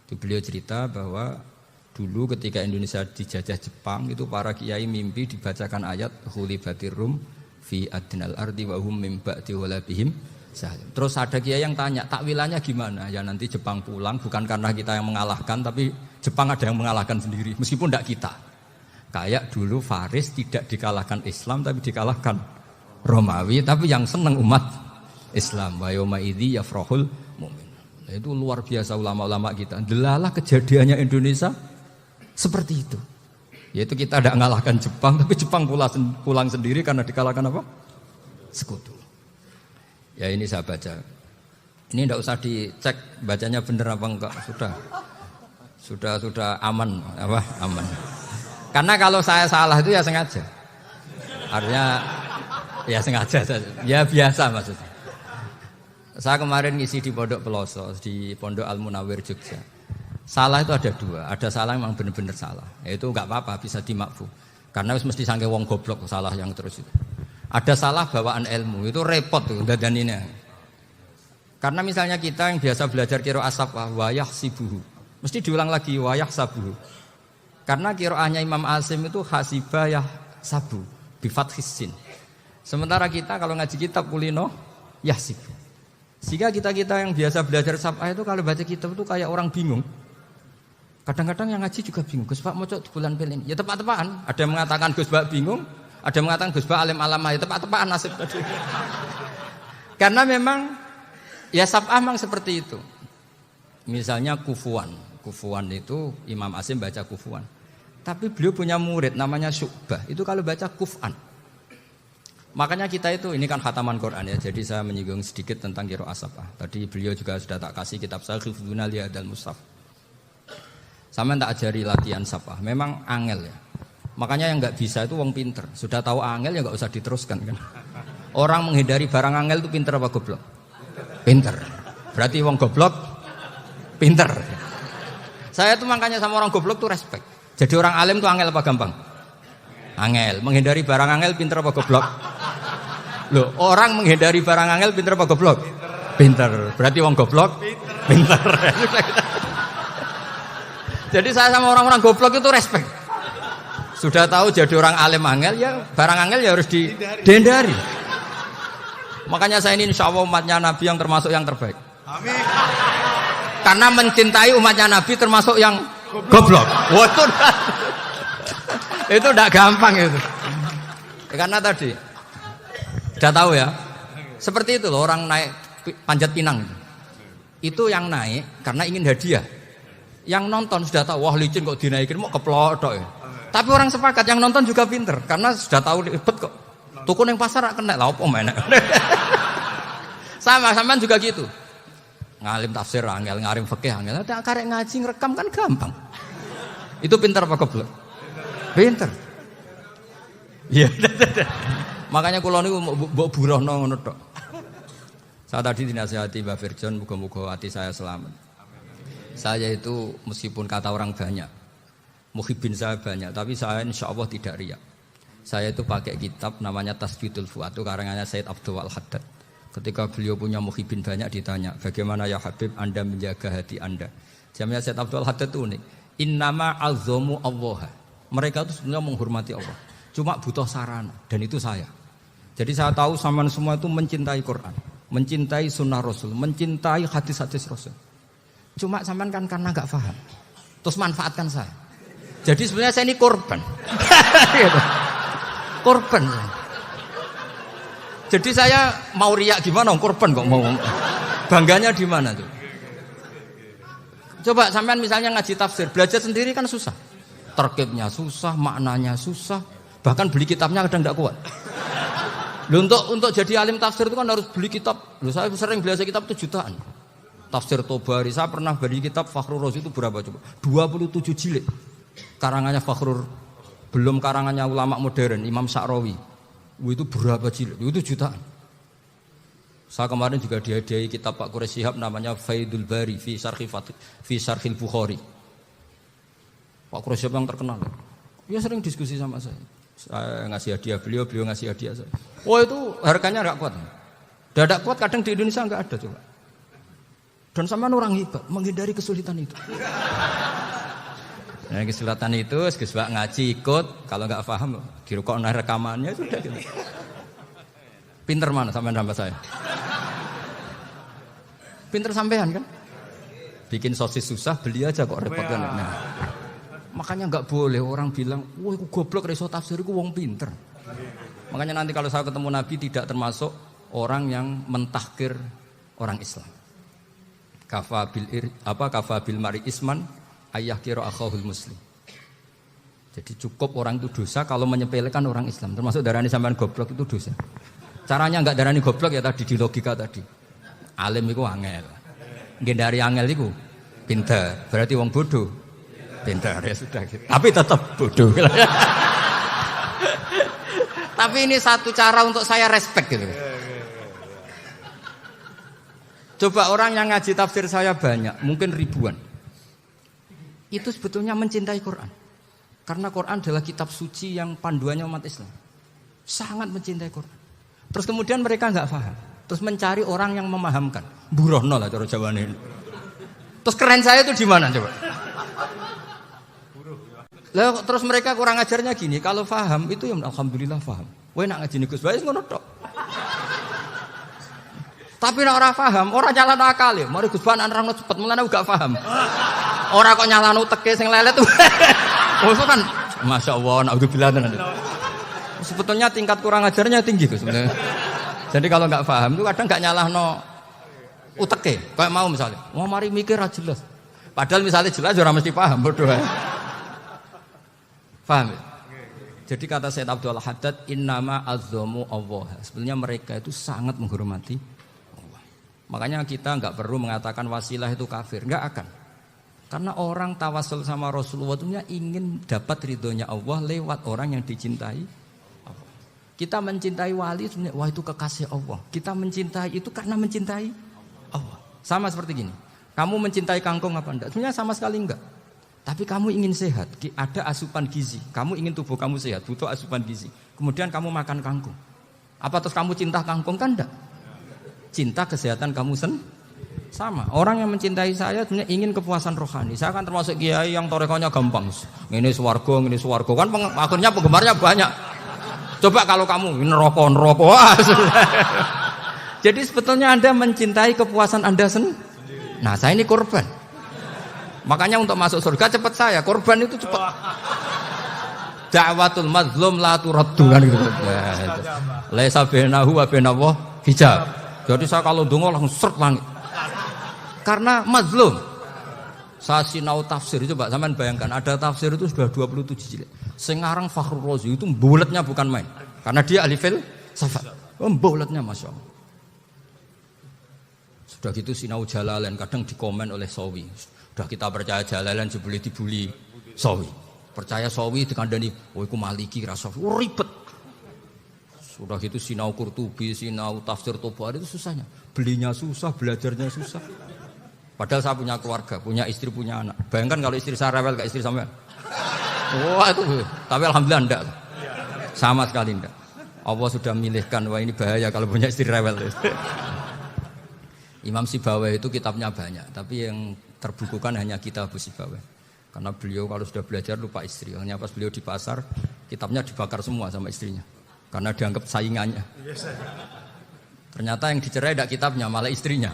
[SPEAKER 2] Itu beliau cerita bahwa dulu ketika Indonesia dijajah Jepang itu para kiai mimpi dibacakan ayat Khulibatir Rum fi adnal ardi wa hum mim ba'di walabihim. Terus ada kiai yang tanya, takwilannya gimana? Ya nanti Jepang pulang, bukan karena kita yang mengalahkan, tapi Jepang ada yang mengalahkan sendiri, meskipun tidak kita. Kayak dulu Faris tidak dikalahkan Islam, tapi dikalahkan Romawi, tapi yang senang umat Islam. Wa yauma idzi yafrahul mu'min. Itu luar biasa ulama-ulama kita. Delalah kejadiannya Indonesia seperti itu. Yaitu kita tidak mengalahkan Jepang, tapi Jepang pulang sendiri karena dikalahkan apa? Sekutu. Ya ini saya baca. Ini tidak usah dicek bacanya benar apa enggak. Sudah aman apa? Aman. Karena kalau saya salah itu ya sengaja. Artinya ya sengaja saja. Ya biasa maksudnya. Saya kemarin ngisi di Pondok Peloso, di Pondok Al Munawir Jogja. Salah itu ada dua. Ada salah yang memang benar-benar salah. Itu enggak apa-apa, bisa dimakfu. Karena mesti sangke wong goblok salah yang terus itu. Ada salah bawaan ilmu, itu repot tuh dadaninnya. Karena misalnya kita yang biasa belajar qiraah safah wayah sibuhu, mesti diulang lagi wayah sabuhu. Karena qiraahnya Imam Asim itu hasibah yah sabu bi fathis sin. Sementara kita kalau ngaji kitab kulino yah sibu. Sehingga kita yang biasa belajar safah itu kalau baca kitab itu kayak orang bingung. Kadang-kadang yang ngaji juga bingung. Gus Pak mocok di bulan pelin. Ya tepat-tepatan. Ada yang mengatakan Gus Pak bingung. Ada yang mengatakan Gus Ba alim alamah, ya tepat-tepatan nasib tadi. Karena memang ya sab'ah memang seperti itu. Misalnya kufuan itu Imam Asim baca kufuan. Tapi beliau punya murid namanya Syu'bah. Itu kalau baca kuf'an. Makanya kita itu ini kan khataman Quran ya. Jadi saya menyinggung sedikit tentang qiraah sab'ah. Tadi beliau juga sudah tak kasih kitab saya Hifdzuna Liyadal Mushaf. Sama tak ajari latihan sab'ah. Memang angel ya. Makanya yang nggak bisa itu wong pinter. Sudah tahu angel ya nggak usah diteruskan kan. Orang menghindari barang angel itu pinter apa goblok? Pinter. Berarti wong goblok pinter. Saya tuh makanya sama orang goblok tuh respect. Jadi orang alim tuh angel apa gampang? Angel. Menghindari barang angel pinter apa goblok? Loh, orang menghindari barang angel pinter apa goblok? Pinter. Berarti wong goblok pinter. Jadi saya sama orang-orang goblok itu respect. Sudah tahu jadi orang alim angel ya barang angel ya harus dihindari. Makanya saya ini insya Allah umatnya Nabi yang termasuk yang terbaik. Amin. Karena mencintai umatnya Nabi termasuk yang goblok. Waduh, itu tidak gampang itu. Karena tadi sudah tahu ya. Seperti itu loh orang naik panjat pinang itu yang naik karena ingin hadiah. Yang nonton sudah tahu wah licin kok dinaikin mau keplodok ya. Tapi orang sepakat yang nonton juga pinter karena sudah tahu ribet kok. Tuku neng pasar kena lah opo mana. Sama juga gitu. Ngalim tafsir angel, ngalim fikih angel. Tak karek ngaji ngerekam kan gampang. Itu pinter apa goblok? Pinter. Iya. Makanya kula niku mbok burohno ngono tok. Saya tadi dinasihati Mbak Firjon muga-muga hati saya selamat. Saya itu meskipun kata orang banyak, muhibin saya banyak, tapi saya insya Allah tidak riak. Saya itu pakai kitab namanya Tasbidul Fuad, itu karangannya Said Abdul Al-Haddad. Ketika beliau punya muhibin banyak ditanya, bagaimana ya Habib Anda menjaga hati Anda? Jamnya Said Abdul Al-Haddad itu unik. Innama azzamu Allah. Mereka itu sebenarnya menghormati Allah. Cuma butuh sarana, dan itu saya. Jadi saya tahu sampean semua itu mencintai Quran, mencintai sunnah Rasul, mencintai hadis-hadis Rasul. Cuma sampean kan karena nggak paham, terus manfaatkan saya. Jadi sebenarnya saya ini korban. Korban. Jadi saya mau riak gimana? Korban kok mau. Bangganya di mana tuh? Coba sampean misalnya ngaji tafsir, belajar sendiri kan susah. Terkibnya susah, maknanya susah. Bahkan beli kitabnya kadang tidak kuat. Loh, untuk jadi alim tafsir itu kan harus beli kitab. Loh, saya sering belajar kitab itu jutaan. Tafsir Tobari, saya pernah beli kitab Fakhrur Razi itu berapa coba? 27 jilid. Karangannya Fakhrur, belum karangannya ulama modern, Imam Sa'rawi. Itu berapa jilid? Itu jutaan. Saya kemarin juga dihadiahi kitab Pak Quraish Shihab namanya Faidul Bari fi Syarhil Bukhari. Pak Quraish Shihab yang terkenal. Dia sering diskusi sama saya. Saya ngasih hadiah beliau ngasih hadiah saya. Oh itu harganya enggak kuat. Dadak kuat kadang di Indonesia enggak ada coba. Dan sama orang hebat menghindari kesulitan itu. Nah, kesulitan itu Gus Bak ngaji ikut, kalau enggak paham dirukokno rekamannya sudah gitu. Pinter mana sampean sama saya? Pinter sampean kan? Bikin sosis susah, beli aja kok repot kan. Nah, makanya nggak boleh orang bilang, wah aku goblok reso tafsir, aku wong pinter. Makanya nanti kalau saya ketemu Nabi tidak termasuk orang yang mentahkir orang Islam. Kafa bil mari isman ayah kira akhahul muslim. Jadi cukup orang itu dosa kalau menyepelekan orang Islam. Termasuk darani sampean goblok itu dosa. Caranya nggak darani goblok ya tadi di logika tadi. Alim itu angel. Ngendari angel itu pinter. Berarti wong bodoh. Pintar ya sudah gitu. Tapi tetap bodoh. Tapi ini satu cara untuk saya respect gitu. Coba orang yang ngaji tafsir saya banyak, mungkin ribuan. Itu sebetulnya mencintai Quran. Karena Quran adalah kitab suci yang panduannya umat Islam. Sangat mencintai Quran. Terus kemudian mereka nggak paham. Terus mencari orang yang memahamkan. Burohno lah cara Jawane ini. Terus keren saya itu di mana coba? Lah terus mereka kurang ajarnya gini, kalau paham itu ya alhamdulillah paham. Kowe nak ngaji Gus Bae ngono tok. Tapi nek ora paham, ora nyalano akal ya. Mari Gus Bae nerangno cepet, mulane gak paham. Ora kok nyalano teke sing lelet. Oh itu kan masyaallah naudzubillah tenan. Sebetulnya tingkat kurang ajarnya tinggi Gus sebenarnya. Jadi kalau enggak paham itu kadang enggak nyalahno uteke. Kayak mau misalnya, mau mari mikir ra jelas. Padahal misalnya jelas ora mesti paham bodoh. Paham ya? Jadi kata Said Abdul Haddad, innama azzamu Allah. Sebenarnya mereka itu sangat menghormati Allah. Makanya kita enggak perlu mengatakan wasilah itu kafir, enggak akan. Karena orang tawasul sama Rasulullah itu ingin dapat ridhonya Allah lewat orang yang dicintai Allah. Kita mencintai wali sebenarnya, wah itu kekasih Allah. Kita mencintai itu karena mencintai Allah. Sama seperti gini. Kamu mencintai kangkung apa enggak? Sebenarnya sama sekali enggak. Tapi kamu ingin sehat, ada asupan gizi. Kamu ingin tubuh kamu sehat, butuh asupan gizi. Kemudian kamu makan kangkung. Apa terus kamu cinta kangkung? Kan enggak. Cinta kesehatan kamu sama. Orang yang mencintai saya sebenarnya ingin kepuasan rohani. Saya kan termasuk kiai yang torekonya gampang. Ini swarga, kan akhirnya penggemarnya banyak. Coba kalau kamu neraka. Jadi sebetulnya Anda mencintai kepuasan Anda sendiri. Nah, saya ini korban. Makanya untuk masuk surga cepat saya, korban itu cepat. Da'watul mazlum la turaddu kan gitu. Laisa bainahu wa bainallah hijab. Jadi saya kalau ndonga langsung seret langit. Karena mazlum. Saya sinau tafsir coba sampean bayangkan ada tafsir itu sudah 27 jilid. Sing aran Fakhrur Razi itu buletnya bukan main. Karena dia ahli filsafat. Buletnya masyaallah. Sudah gitu sinau Jalalain kadang dikomen oleh Sawi. Sudah kita percaya Jalalain boleh dibuli Sawi. Percaya Sawi dikandani, oh iku Maliki ra Sawi. Oh, ribet. Sudah gitu sinau Qurtubi, sinau tafsir Tobari itu susahnya. Belinya susah, belajarnya susah. Padahal saya punya keluarga, punya istri, punya anak. Bayangkan kalau istri saya rewel kayak istri sampean. Wah itu, tapi alhamdulillah enggak. Sama sekali enggak. Allah sudah milihkan, wah ini bahaya kalau punya istri rewel. Imam Sibawai itu kitabnya banyak, tapi yang terbukukan hanya kitab Sibawai. Karena beliau kalau sudah belajar lupa istri. Hanya pas beliau di pasar, kitabnya dibakar semua sama istrinya. Karena dianggap saingannya. Ternyata yang dicerai tidak kitabnya, malah istrinya.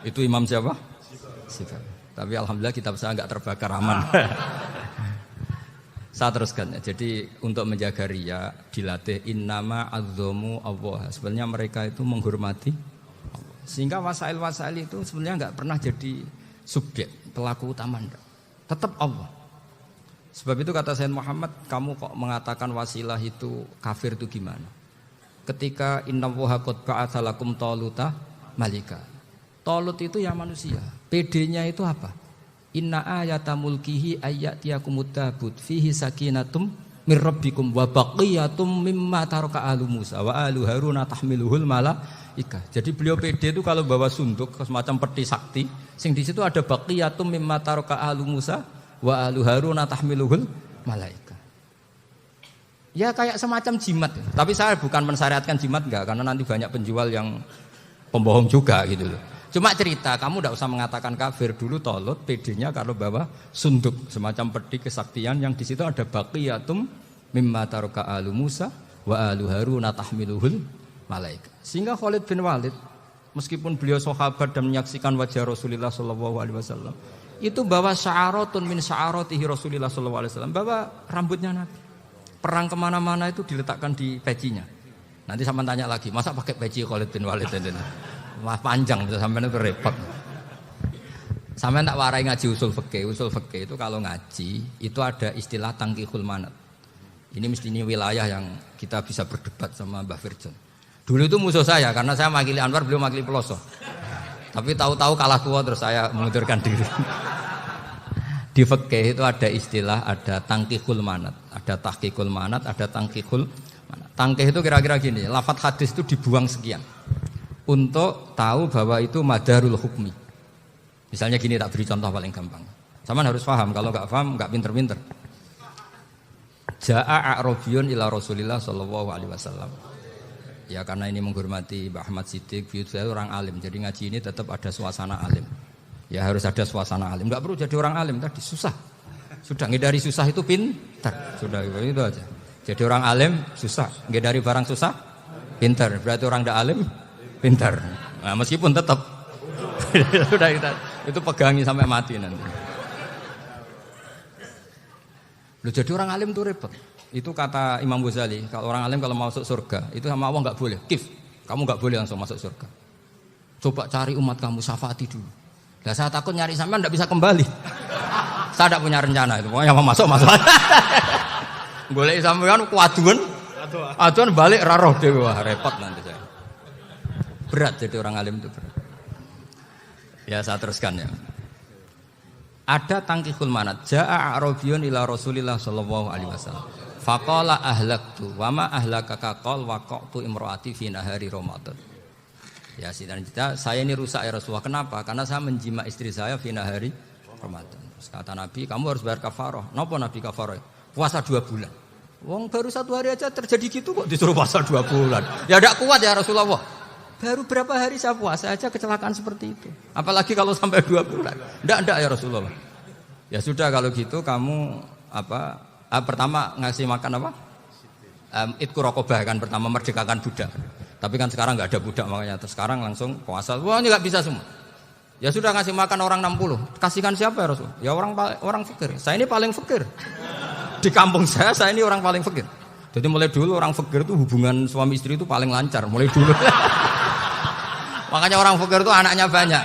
[SPEAKER 2] Itu Imam siapa? Sibawai. Tapi alhamdulillah kitab saya enggak terbakar, aman. Saya teruskan ya. Jadi untuk menjaga riya dilatih innama azzamu Allah. Sebenarnya mereka itu menghormati Allah. Sehingga wasail-wasail itu sebenarnya enggak pernah jadi subjek, pelaku utama enggak. Tetap Allah. Sebab itu kata Sayyid Muhammad, kamu kok mengatakan wasilah itu kafir itu gimana? Ketika innallaha qad ba'atsa lakum taluta malika. Talut itu ya manusia. PD-nya itu apa? Inna ayata mulkihi ayyatiyakumut tabut fihi sakinatum mir rabbikum wa baqiyatum mimma taraka alu Musa wa alu Haruna tahmiluhul malaika. Jadi beliau PD itu kalau bawa sunduk semacam peti sakti, sing di situ ada baqiyatum mimma taraka alu Musa wa alu Haruna tahmiluhul malaika. Ya kayak semacam jimat. Tapi saya bukan mensyariatkan jimat enggak, karena nanti banyak penjual yang pembohong juga gitu loh. Cuma cerita, kamu tidak usah mengatakan kafir. Dulu Tolut PD-nya kalau bawa sunduk semacam peti kesaktian yang di situ ada baqiyatum mimma taraka alu Musa wa alu Haruna tahmiluhul malaika. Sehingga Khalid bin Walid meskipun beliau sahabat dan menyaksikan wajah Rasulullah sallallahu alaihi wasallam, itu bawa sya'aratun min sya'aratihi Rasulullah sallallahu alaihi wasallam, bawa rambutnya Nabi. Perang kemana mana itu diletakkan di pecinya. Nanti sama tanya lagi, masa pakai peci Khalid bin Walid ini? Wah panjang sampai itu repot. Sampai tak warai ngaji usul fikih. Usul fikih itu kalau ngaji itu ada istilah tangkihul manat. Ini mestinya wilayah yang kita bisa berdebat sama Mbah Firjon. Dulu itu musuh saya karena saya makili Anwar, beliau makili Peloso. Tapi tahu-tahu kalah tua terus saya mengundurkan diri. Di fikih itu ada istilah, ada tangkihul manat, ada tahqiqul manat, ada tangkihul manat. Tangkih itu kira-kira gini, lafadz hadis itu dibuang sekian untuk tahu bahwa itu madarul hukmi. Misalnya gini, tak beri contoh paling gampang. Sama harus paham, kalau enggak paham enggak pinter-pinter. Ja'a a'rabiyun ila Rasulillah sallallahu alaihi wasallam. Ya karena ini menghormati Mbah Ahmad Siddiq, saya orang alim, jadi ngaji ini tetap ada suasana alim. Ya harus ada suasana alim. Enggak perlu jadi orang alim tadi susah. Sudah ngindari susah itu pintar. Sudah itu aja. Jadi orang alim susah, ngindari barang susah pintar. Berarti orang enggak alim pintar. Nah, meskipun tetap sudah itu pegangi sampai mati nanti. Loh, jadi orang alim itu repot. Itu kata Imam Ghazali, kalau orang alim kalau mau masuk surga itu sama Allah enggak boleh. Kif, kamu enggak boleh langsung masuk surga. Coba cari umat kamu, syafaati dulu. Lah saya takut nyari sampean enggak bisa kembali. Saya enggak punya rencana itu. Pokoknya mau masuk. Golek sampean kuaduan. Aduan balik ra roh dhewe, wah repot nanti saya. Berat jadi orang alim itu berat. Ya saya teruskan ya. Ada tangkihul manat. Ja'a a'rabiyun ila Rasulillah sallallahu alaihi wasallam. Faqala ahlaktu wa ma ahlakaka qal waqa'tu imraati fi nahari Ramadan. Ya saya ini rusak ya Rasulullah. Kenapa? Karena saya menjima istri saya fi nahari Ramadan. Terus kata Nabi, kamu harus bayar kafarah. Napa Nabi kafarah? Puasa 2 bulan. Wong baru 1 hari aja terjadi gitu kok disuruh puasa 2 bulan. Ya tidak kuat ya Rasulullah. Baru berapa hari saya puasa aja kecelakaan seperti itu. Apalagi kalau sampai 2 bulan. Enggak ya Rasulullah. Ya sudah kalau gitu kamu pertama ngasih makan apa? Itku rokobah kan, pertama merdekakan budak. Tapi kan sekarang enggak ada budak makanya terus sekarang langsung puasa. Wah ini enggak bisa semua. Ya sudah ngasih makan orang 60. Kasihkan siapa ya Rasul? Ya orang fakir. Saya ini paling fakir. Di kampung saya ini orang paling fakir. Jadi mulai dulu orang fakir itu hubungan suami istri itu paling lancar mulai dulu. Makanya orang fakir itu anaknya banyak.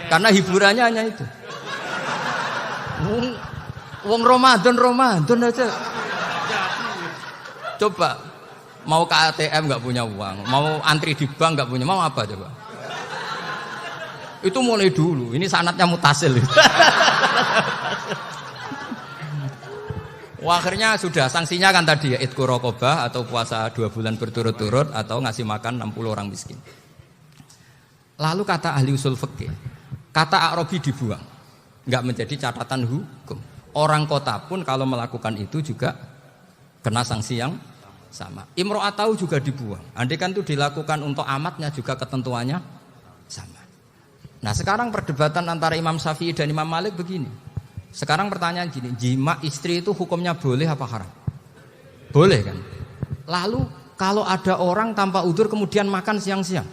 [SPEAKER 2] Karena hiburannya hanya itu. Wong Ramadan aja. Coba mau ke ATM enggak punya uang, mau antri di bank enggak punya, mau apa coba? Itu mulai dulu. Ini sanatnya mutasil. Wah, akhirnya sudah sanksinya kan tadi ya itqu raqabah atau puasa 2 bulan berturut-turut atau ngasih makan 60 orang miskin. Lalu kata ahli usul fikih, kata a'rabi dibuang, enggak menjadi catatan hukum. Orang kota pun kalau melakukan itu juga kena sanksi yang sama. Imro'atahu juga dibuang. Andai kan itu dilakukan untuk amatnya juga ketentuannya sama. Nah sekarang perdebatan antara Imam Syafi'i dan Imam Malik begini. Sekarang pertanyaan gini, jima istri itu hukumnya boleh apa haram? Boleh kan? Lalu kalau ada orang tanpa udzur kemudian makan siang-siang,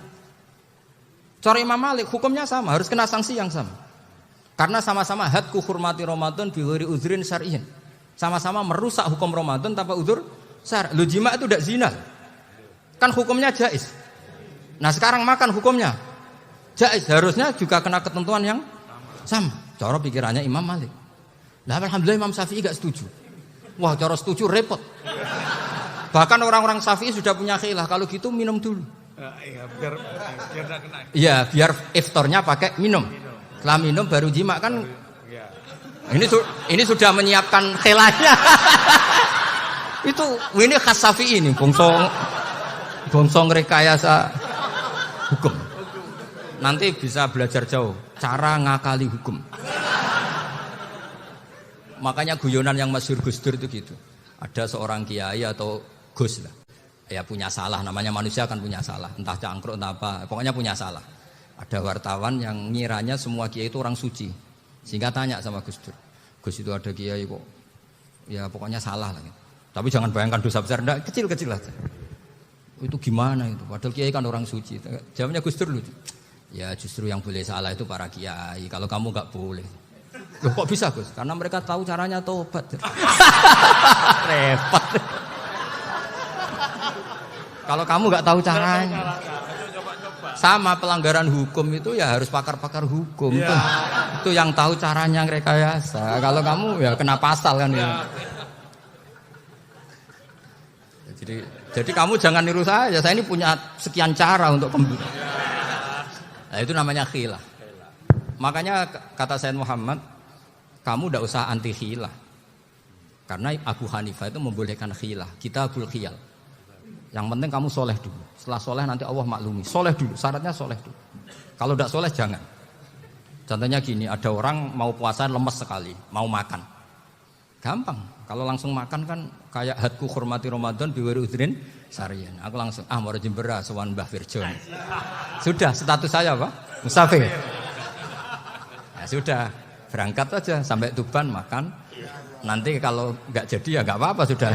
[SPEAKER 2] cara Imam Malik hukumnya sama, harus kena sanksi yang sama. Karena sama-sama hadku hurmati Ramadan bi ghairi udzrin syar'iyyin. Sama-sama merusak hukum Ramadan tanpa udzur syar'i. Lu jima itu tidak zina. Kan hukumnya jaiz. Nah, sekarang makan hukumnya jaiz, harusnya juga kena ketentuan yang sama. Cara pikirannya Imam Malik. Nah, alhamdulillah Imam Syafi'i enggak setuju. Wah, cara setuju repot. Bahkan orang-orang Syafi'i sudah punya khilaf, kalau gitu minum dulu.
[SPEAKER 3] Iya, biar enggak kena.
[SPEAKER 2] Iya, biar iftarnya pakai minum. Setelah minum baru jima kan. Ini sudah menyiapkan khilafnya. Ini khas Syafi'i ini, bongsong rekayasa hukum. Nanti bisa belajar jauh cara ngakali hukum. Makanya guyonan yang masyhur Gus Dur itu gitu. Ada seorang kiai atau Gus lah, ya punya salah, namanya manusia kan punya salah, entah cangkruk entah apa, pokoknya punya salah. Ada wartawan yang ngiranya semua kiai itu orang suci, sehingga tanya sama Gus Dur, Gus itu ada kiai kok, ya pokoknya salah lah. Tapi jangan bayangkan dosa besar, enggak, kecil-kecil aja. Itu gimana itu? Padahal kiai kan orang suci. Jawabnya Gus Dur lucu. Ya justru yang boleh salah itu para kiai, kalau kamu nggak boleh. Loh kok bisa Gus? Karena mereka tahu caranya tobat. Repot. Kalau kamu nggak tahu caranya. Sama pelanggaran hukum itu ya harus pakar-pakar hukum. Ya. Itu yang tahu caranya rekayasa. Kalau kamu ya kena pasal kan ya. Jadi kamu jangan niru saya. Saya ini punya sekian cara untuk kembali. Nah, itu namanya khilaf. Makanya kata Sayyid Muhammad, kamu tidak usah anti khilaf. Karena Abu Hanifah itu membolehkan khilaf. Kitabul khiyal. Yang penting kamu soleh dulu. Setelah soleh nanti Allah maklumi. Soleh dulu, syaratnya soleh dulu. Kalau tidak soleh jangan. Contohnya gini, ada orang mau puasa lemes sekali, mau makan. Gampang. Kalau langsung makan kan kayak hadku hormati Ramadan biwari udrin syar'iyyin. Aku langsung mau Jembera sowan Mbah Firjon. Sudah status saya apa? Musafir. Ya sudah, berangkat aja sampai Tuban makan. Nanti kalau nggak jadi ya nggak apa-apa sudah.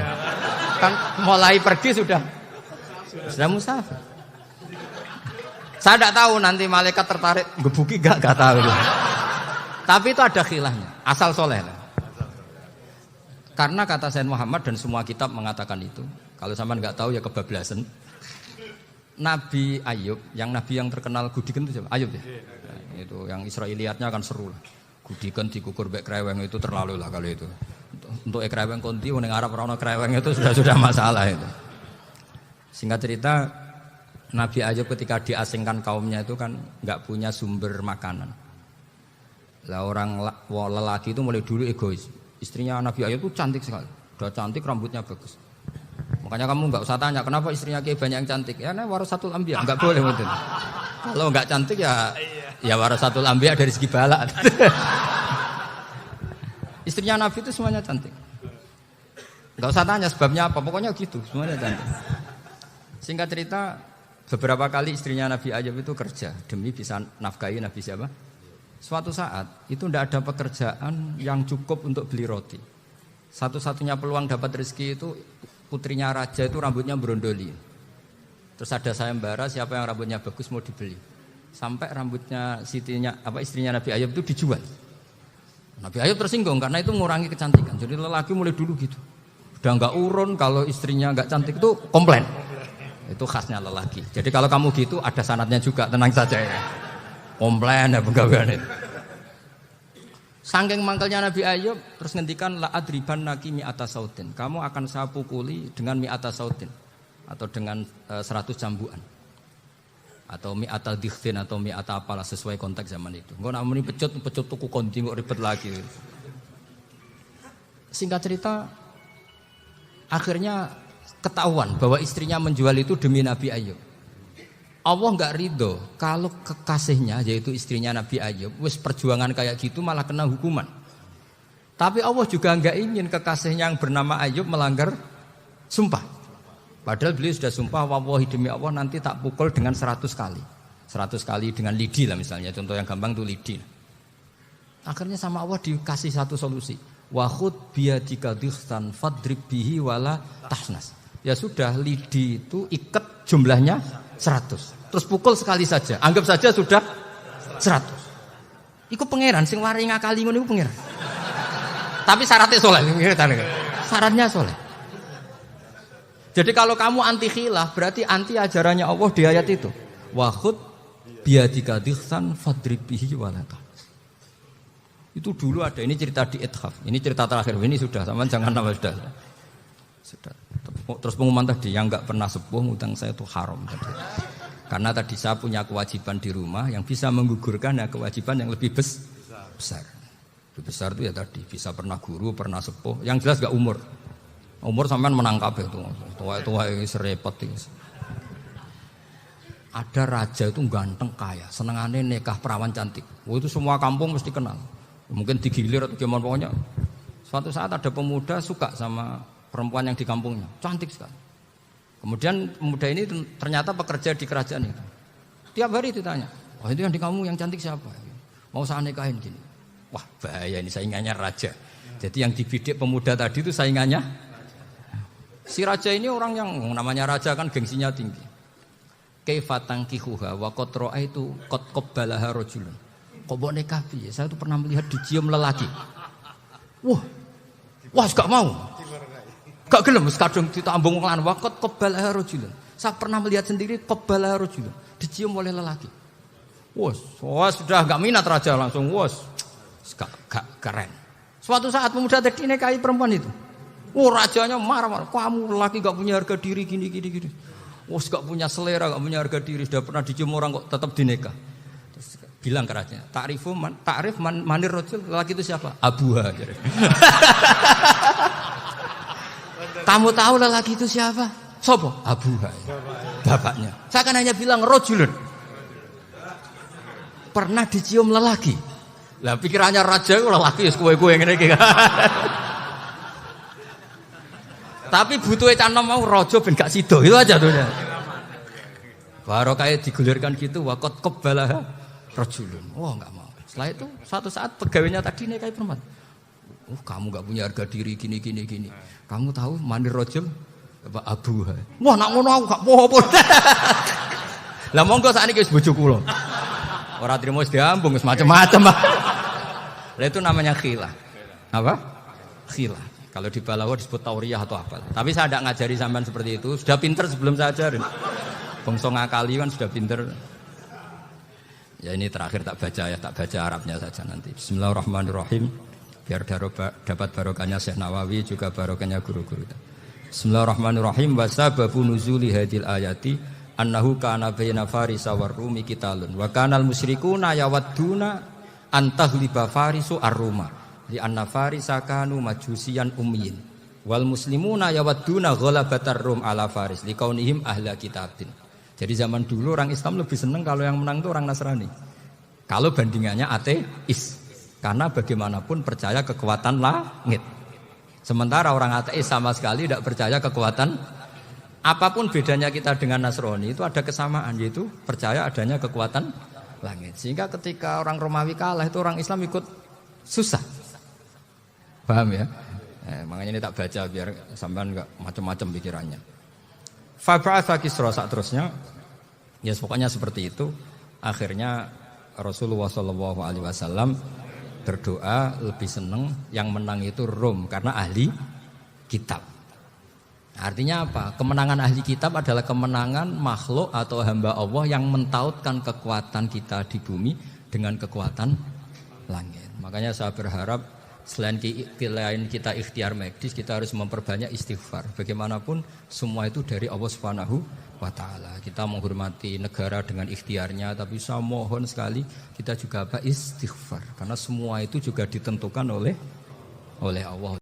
[SPEAKER 2] Kan mulai pergi sudah musafir. Saya tidak tahu nanti malaikat tertarik gebuki nggak tahu. Tapi itu ada khilafnya, asal soleh lah. Karena kata Sayyid Muhammad dan semua kitab mengatakan itu. Kalau sampean nggak tahu ya kebablasan. Nabi Ayub, nabi yang terkenal Gudiken itu siapa? Ayub ya. Nah, itu yang Israiliyatnya akan seru lah. Gudiken dikukur bek kreweng itu terlalu lah kalau itu. Untuk kreweng konti ning Arab ora ono kreweng itu sudah masalah itu. Singkat cerita, Nabi Ayub ketika diasingkan kaumnya itu kan nggak punya sumber makanan. Lah orang lelaki itu mulai dulu egois. Istrinya Nabi Ayub itu cantik sekali, udah cantik, rambutnya bagus. Makanya kamu nggak usah tanya kenapa istrinya kayak banyak yang cantik. Ya, warasatul anbiya, nggak boleh betul. Kalau nggak cantik ya warasatul anbiya dari segi balak. Istrinya Nabi itu semuanya cantik. Nggak usah tanya sebabnya apa, pokoknya gitu, semuanya cantik. Singkat cerita, beberapa kali istrinya Nabi Ayub itu kerja demi bisa nafkahi Nabi siapa? Suatu saat itu tidak ada pekerjaan yang cukup untuk beli roti. Satu-satunya peluang dapat rezeki itu putrinya raja itu rambutnya berondoli. Terus ada sayembara siapa yang rambutnya bagus mau dibeli. Sampai rambutnya istrinya Nabi Ayub itu dijual. Nabi Ayub tersinggung karena itu mengurangi kecantikan. Jadi lelaki mulai dulu gitu. Udah nggak urun kalau istrinya nggak cantik itu komplain. Itu khasnya lelaki. Jadi kalau kamu gitu ada sanadnya juga, tenang saja ya. Komplain ya pegawaian itu. Saking mangkelnya Nabi Ayub terus ngendikan la adriban naki mi'ata sautin. Kamu akan saya pukuli dengan mi'ata sautin atau dengan 100 cambukan. Atau mi'ata dikhtin atau mi'ata apalah sesuai konteks zaman itu. Engko nek muni pecut tuku konti kok ribet lagi. Singkat cerita akhirnya ketahuan bahwa istrinya menjual itu demi Nabi Ayub. Allah nggak ridho kalau kekasihnya yaitu istrinya Nabi Ayub wis perjuangan kayak gitu malah kena hukuman. Tapi Allah juga nggak ingin kekasihnya yang bernama Ayub melanggar sumpah. Padahal beliau sudah sumpah, wallahi demi Allah nanti tak pukul dengan 100 kali. 100 kali dengan lidi lah misalnya. Contoh yang gampang itu lidi. Akhirnya sama Allah dikasih satu solusi. Wa khud biyadika dikhsan fadrib bihi wala tahnas. Ya sudah, lidi itu ikat jumlahnya 100. Terus pukul sekali saja. Anggap saja sudah 100. Iku pangeran sing wari ngakali ngono iku pangeran. Tapi syaratnya soleh. Syaratnya soleh. Jadi kalau kamu anti khilaf berarti anti ajarannya Allah di ayat itu. Wa khud biyadika dikhsan fadrib bihi wala tahnas. Itu dulu ada, ini cerita di Ithaf. Ini cerita terakhir, ini sudah, sama jangan nama sudah. Terus pengumuman tadi, yang enggak pernah sepuh ngutang saya itu haram tadi. Karena tadi saya punya kewajiban di rumah yang bisa menggugurkan ya kewajiban yang lebih besar. Lebih besar itu ya tadi, bisa pernah guru, pernah sepuh. Yang jelas enggak umur. Umur sampean menang kabeh itu. Tua-tua itu serepot itu. Ada raja itu ganteng kaya, senengane nikah perawan cantik. Oh, itu semua kampung mesti kenal. Mungkin digilir atau gimana pokoknya. Suatu saat ada pemuda suka sama perempuan yang di kampungnya, cantik sekali. Kemudian pemuda ini ternyata pekerja di kerajaan itu. Tiap hari ditanya, wah itu yang di kamu yang cantik siapa? Mau saya nikahin gini. Wah bahaya ini saingannya raja. Jadi yang dibidik pemuda tadi itu saingannya. Si raja ini orang yang namanya raja kan gengsinya tinggi. Kaifatang kihuha wa qad ra'aitu qad qabbalaha rajulun. Kok mbok nikah piye? Saya tuh pernah melihat dicium lelaki. Wah, gak mau. Gak gelem wis kadung ditambung wong lanang waqat qabbalaha rajulun. Saya pernah melihat sendiri qabbalaha rajulun, dicium oleh lelaki. Wah, sudah gak minat raja langsung gak keren. Suatu saat pemuda tadi nikahi perempuan itu. Rajanya marah-marah. Kamu lelaki gak punya harga diri gini. Gak punya selera, gak punya harga diri, sudah pernah dicium orang kok tetap dinikah. Bilang ke raja, takrif manir rajul, lelaki itu siapa? Abuha. Kamu tahu lelaki itu siapa? Sopo? Abuha. Bapaknya. Saya kan hanya bilang rajulun. Pernah dicium lelaki. Lah pikirannya raja itu lelaki kowe ngene iki. Tapi butuhe canom mau raja ben gak sida. Itu aja tuh. Baru kayak digulirkan gitu waqat qabbalah rajulun. Enggak mau. Setelah itu suatu saat pegawainya tadi nikahi perempuan. Kamu enggak punya harga diri gini. Kamu tahu mandir rajul apa abuha. Nak ngono aku gak apa-apa. Lah monggo sakniki wis bojo kula. Ora trimo wis diambung wis macam-macam. Lah itu namanya khilah. Apa? Khilah. Kalau di Balawa disebut tauriyah atau apa. Tapi saya tidak ngajari sampean seperti itu. Sudah pinter sebelum saya ajarin. Bangsa ngakali kan sudah pinter. Ya ini terakhir tak baca Arabnya saja nanti. Bismillahirrahmanirrahim. Biar dapat barokahnya Syekh Nawawi juga barokahnya guru-guru. Bismillahirrahmanirrahim. Wasababu nuzuli hadil ayati annahu kana baina farisa war rumi qitalun wa kanal musyrikuna yawadduna antaghliba farisu ar-ruma li anna farisa kanu majusiyan ummiyin wal muslimuna yawadduna ghalabatar rum ala faris liqaunihim ahla kitabin. Jadi zaman dulu orang Islam lebih senang kalau yang menang itu orang Nasrani. Kalau bandingannya ateis. Karena bagaimanapun percaya kekuatan langit. Sementara orang ateis sama sekali tidak percaya kekuatan. Apapun bedanya kita dengan Nasrani itu ada kesamaan, yaitu percaya adanya kekuatan langit. Sehingga ketika orang Romawi kalah itu orang Islam ikut susah. Paham ya? Makanya ini tak baca biar sampean enggak macam-macam pikirannya. Fab'atha Kisra saat terusnya, ya pokoknya seperti itu. Akhirnya Rasulullah SAW berdoa lebih senang yang menang itu Rom karena ahli kitab. Artinya apa? Kemenangan ahli kitab adalah kemenangan makhluk atau hamba Allah yang mentautkan kekuatan kita di bumi dengan kekuatan langit. Makanya saya berharap selain kita ikhtiar medis, kita harus memperbanyak istighfar. Bagaimanapun semua itu dari Allah Subhanahu wa ta'ala. Kita menghormati negara dengan ikhtiarnya, tapi saya mohon sekali kita juga istighfar. Karena semua itu juga ditentukan oleh Allah.